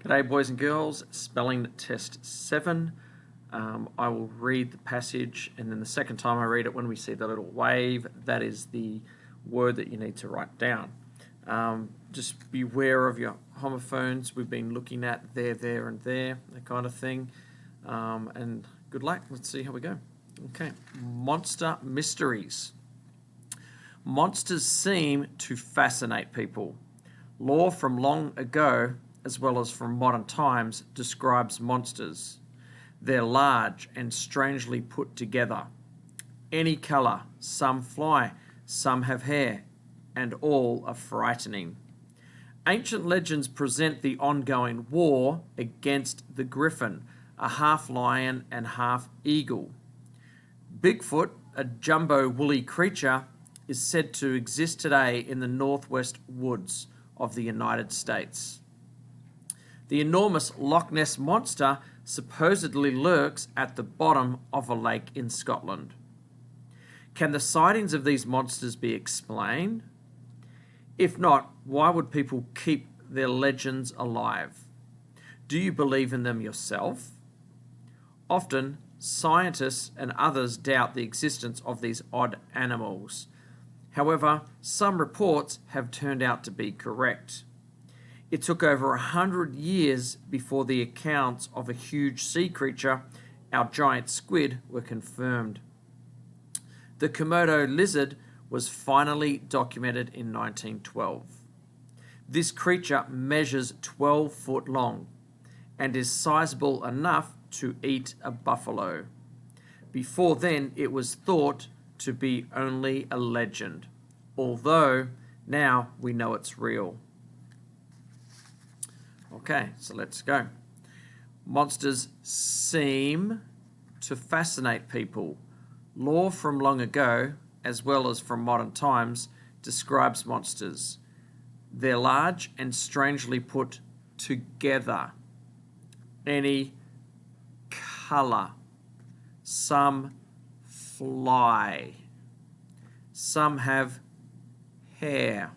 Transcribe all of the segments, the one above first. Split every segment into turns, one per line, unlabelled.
G'day boys and girls, spelling test 7. I will read the passage, and then the second time I read it, when we see the little wave, that is the word that you need to write down. Just beware of your homophones. We've been looking at there, and there, that kind of thing. And good luck. Let's see how we go. Okay, monster mysteries. Monsters seem to fascinate people. Lore from long ago, as well as from modern times, describes monsters. They're large and strangely put together. Any colour, some fly, some have hair, and all are frightening. Ancient legends present the ongoing war against the griffin, a half lion and half eagle. Bigfoot, a jumbo woolly creature, is said to exist today in the northwest woods of the United States. The enormous Loch Ness Monster supposedly lurks at the bottom of a lake in Scotland. Can the sightings of these monsters be explained? If not, why would people keep their legends alive? Do you believe in them yourself? Often, scientists and others doubt the existence of these odd animals. However, some reports have turned out to be correct. It took over 100 years before the accounts of a huge sea creature, our giant squid, were confirmed. The Komodo lizard was finally documented in 1912. This creature measures 12 foot long and is sizable enough to eat a buffalo. Before then, it was thought to be only a legend, although now we know it's real. Okay, so let's go. Monsters seem to fascinate people. Lore from long ago, as well as from modern times, describes monsters. They're large and strangely put together. Any colour. Some fly. Some have hair.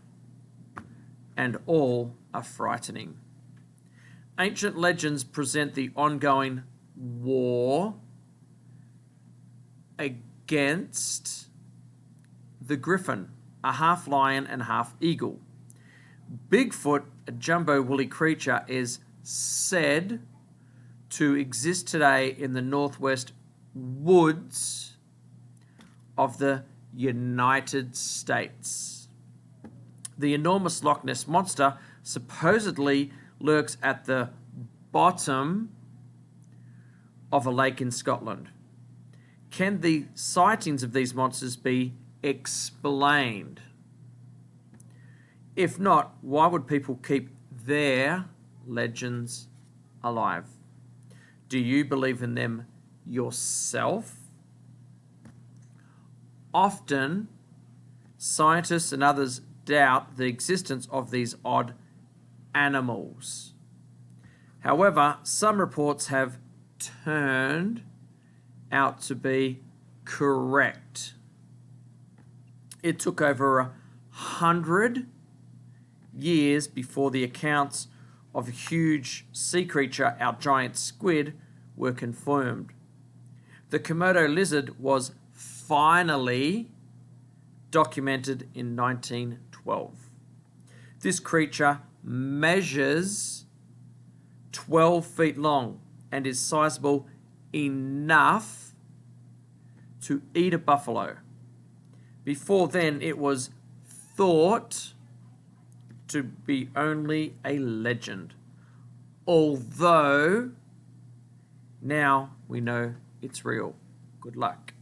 And all are frightening. Ancient legends present the ongoing war against the griffin, a half lion and half eagle. Bigfoot, a jumbo woolly creature, is said to exist today in the northwest woods of the United States. The enormous Loch Ness Monster supposedly lurks at the bottom of a lake in Scotland. Can the sightings of these monsters be explained? If not, why would people keep their legends alive? Do you believe in them yourself? Often, scientists and others doubt the existence of these odd animals. However, some reports have turned out to be correct. It took over 100 years before the accounts of a huge sea creature, our giant squid, were confirmed. The Komodo lizard was finally documented in 1912. This creature measures 12 feet long and is sizable enough to eat a buffalo. Before then, it was thought to be only a legend, although now we know it's real. Good luck.